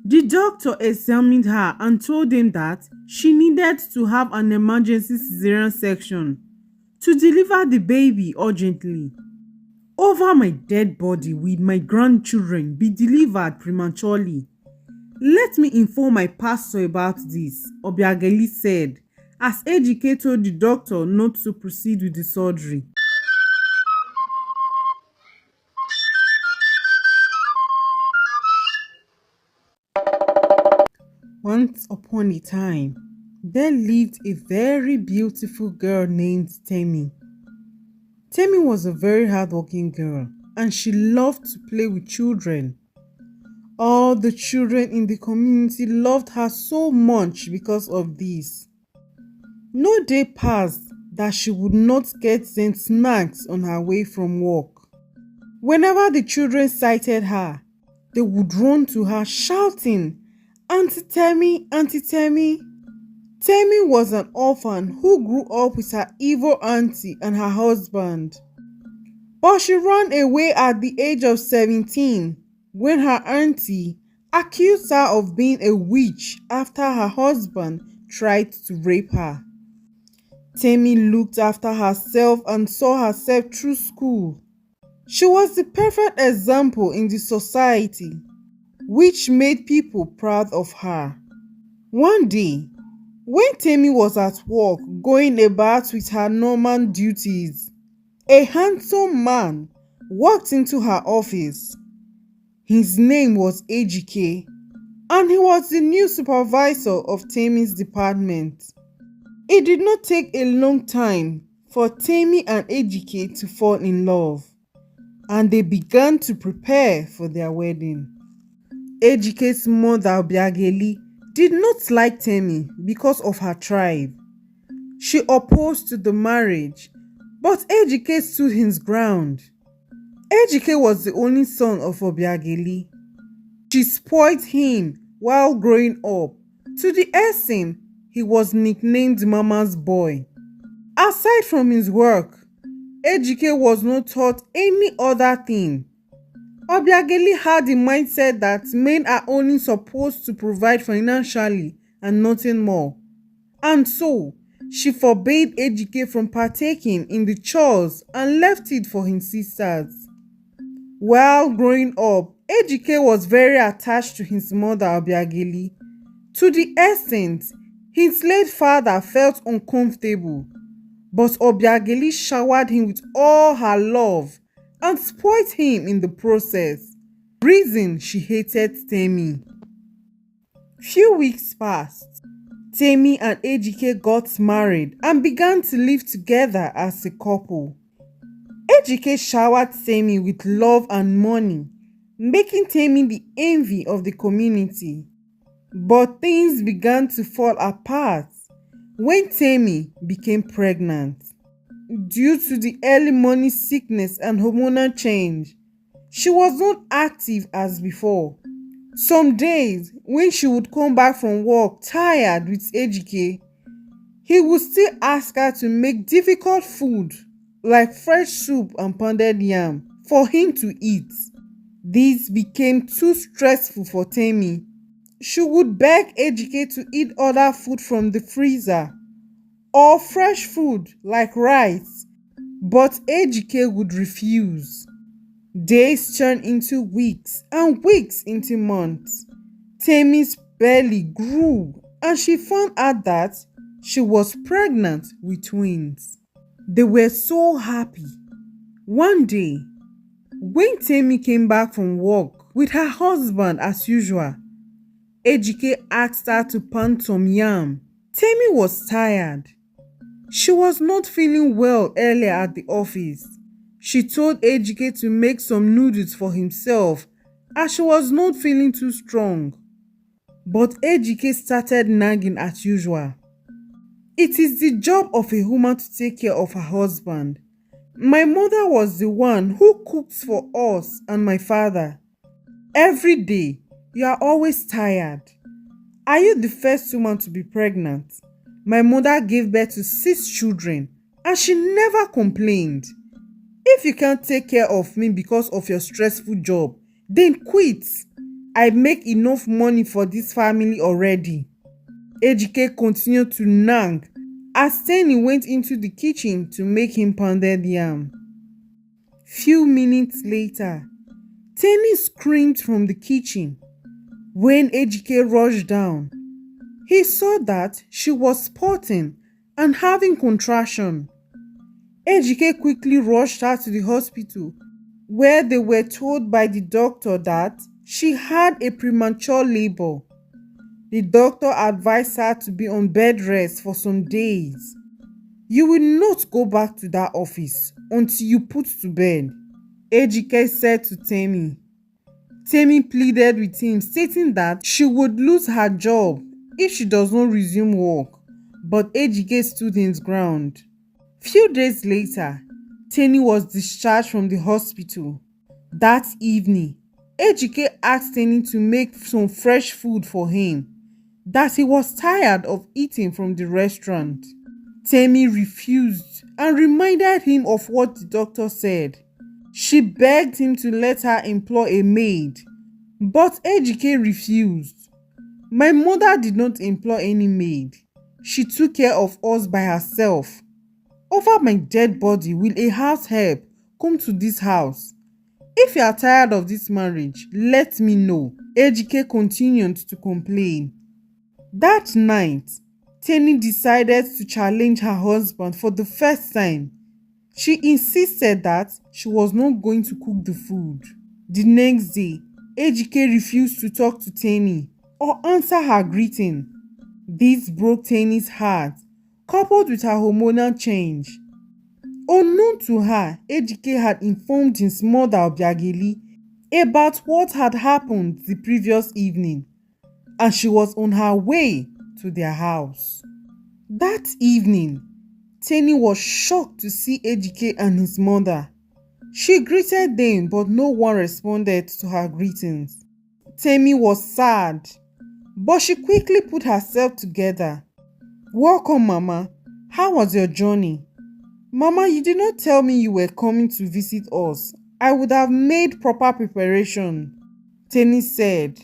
The doctor examined her and told him that she needed to have an emergency cesarean section to deliver the baby urgently. Over my dead body will my grandchildren be delivered prematurely. Let me inform my pastor about this, Obiageli said, as Ejike told the doctor not to proceed with the surgery. Once upon a time, there lived a very beautiful girl named Temi. Temi was a very hardworking girl and she loved to play with children. All the children in the community loved her so much because of this. No day passed that she would not get sent snacks on her way from work. Whenever the children sighted her, they would run to her shouting, "Auntie Temi, Auntie Temi." Temi was an orphan who grew up with her evil auntie and her husband. But she ran away at the age of 17 when her auntie accused her of being a witch after her husband tried to rape her. Temi looked after herself and saw herself through school. She was the perfect example in the society, which made people proud of her. One day, when Temi was at work going about with her normal duties, a handsome man walked into her office. His name was Ejike, and he was the new supervisor of Temi's department. It did not take a long time for Temi and Ejike to fall in love, and they began to prepare for their wedding. Ejike's mother, Obiageli, did not like Temi because of her tribe. She opposed to the marriage, but Ejike stood his ground. Ejike was the only son of Obiageli. She spoiled him while growing up, to the extent he was nicknamed Mama's boy. Aside from his work, Ejike was not taught any other thing. Obiageli had the mindset that men are only supposed to provide financially and nothing more. And so, she forbade Ejike from partaking in the chores and left it for his sisters. While growing up, Ejike was very attached to his mother Obiageli, to the extent his late father felt uncomfortable. But Obiageli showered him with all her love and spoiled him in the process. Reason she hated Temi. Few weeks passed. Temi and Ejike got married and began to live together as a couple. Ejike showered Temi with love and money, making Temi the envy of the community. But things began to fall apart when Temi became pregnant. Due to the early morning sickness and hormonal change, she was not active as before. Some days, when she would come back from work tired with Ejike, he would still ask her to make difficult food like fresh soup and pounded yam for him to eat. This became too stressful for Temi. She would beg Ejike to eat other food from the freezer or fresh food like rice, but Ejike would refuse. Days turned into weeks and weeks into months. Temi's belly grew and she found out that she was pregnant with twins. They were so happy. One day, when Temi came back from work with her husband as usual, Ejike asked her to pound some yam. Temi was tired. She was not feeling well earlier at the office. She told Ejike to make some noodles for himself as she was not feeling too strong. But Ejike started nagging as usual. It is the job of a woman to take care of her husband. My mother was the one who cooks for us and my father. Every day, you are always tired. Are you the first woman to be pregnant? My mother gave birth to 6 children and she never complained. If you can't take care of me because of your stressful job, then quit. I make enough money for this family already. Ejike continued to nag as Tenny went into the kitchen to make him pounded yam. Few minutes later, Tenny screamed from the kitchen. When Ejike rushed down, he saw that she was spotting and having contraction. Ejike quickly rushed her to the hospital, where they were told by the doctor that she had a premature labor. The doctor advised her to be on bed rest for some days. You will not go back to that office until you put to bed, Ejike said to Temi. Temi pleaded with him, stating that she would lose her job if she does not resume work, but Ejike stood his ground. Few days later, Teni was discharged from the hospital. That evening, Ejike asked Teni to make some fresh food for him, that he was tired of eating from the restaurant. Temi refused and reminded him of what the doctor said. She begged him to let her employ a maid, but Ejike refused. My mother did not employ any maid. She took care of us by herself. Over my dead body will a house help come to this house. If you are tired of this marriage, let me know, Ejike continued to complain. That night, Teni decided to challenge her husband for the first time. She insisted that she was not going to cook the food. The next day, Ejike refused to talk to Teni or answer her greeting. This broke Teni's heart, coupled with her hormonal change. Unknown to her, Ejike had informed his mother Obiageli about what had happened the previous evening, and she was on her way to their house. That evening, Teni was shocked to see Ejike and his mother. She greeted them, but no one responded to her greetings. Temi was sad, but she quickly put herself together. Welcome, Mama. How was your journey? Mama, you did not tell me you were coming to visit us. I would have made proper preparation, Teni said.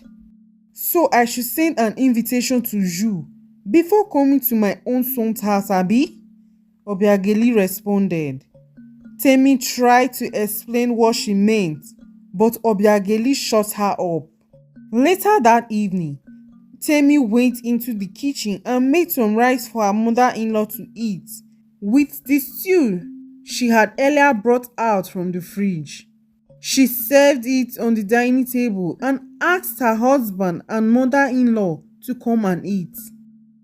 So I should send an invitation to you before coming to my own son's house, Abi? Obiageli responded. Temi tried to explain what she meant, but Obiageli shut her up. Later that evening, Temi went into the kitchen and made some rice for her mother-in-law to eat, with the stew she had earlier brought out from the fridge. She served it on the dining table and asked her husband and mother-in-law to come and eat.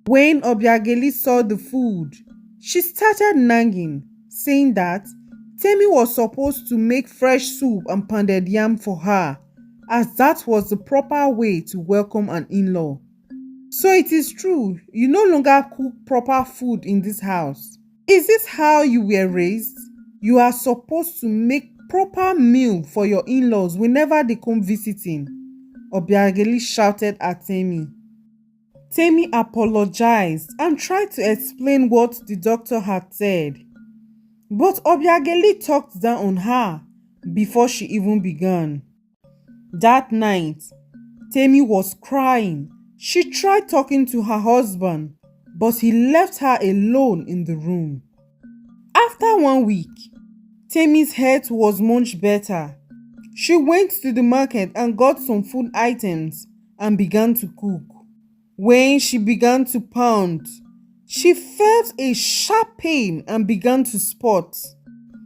When Obiageli saw the food, she started nagging, saying that Temi was supposed to make fresh soup and pounded yam for her, as that was the proper way to welcome an in-law. So it is true, you no longer cook proper food in this house. Is this how you were raised? You are supposed to make proper meal for your in-laws whenever they come visiting, Obiageli shouted at Temi. Temi apologized and tried to explain what the doctor had said, but Obiageli talked down on her before she even began. That night, Temi was crying. She tried talking to her husband, but he left her alone in the room. After 1 week, Temi's health was much better. She went to the market and got some food items and began to cook. When she began to pound, she felt a sharp pain and began to spot.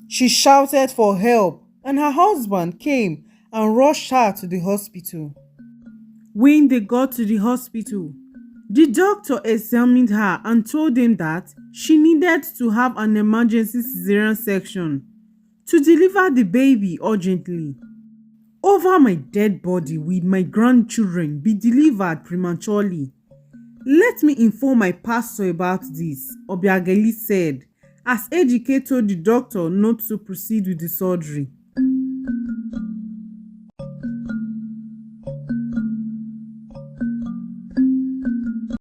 She shouted for help, and her husband came and rushed her to the hospital. When they got to the hospital, the doctor examined her and told them that she needed to have an emergency cesarean section to deliver the baby urgently. Over my dead body will my grandchildren be delivered prematurely. Let me inform my pastor about this, Obiageli said, as Ejike told the doctor not to proceed with the surgery.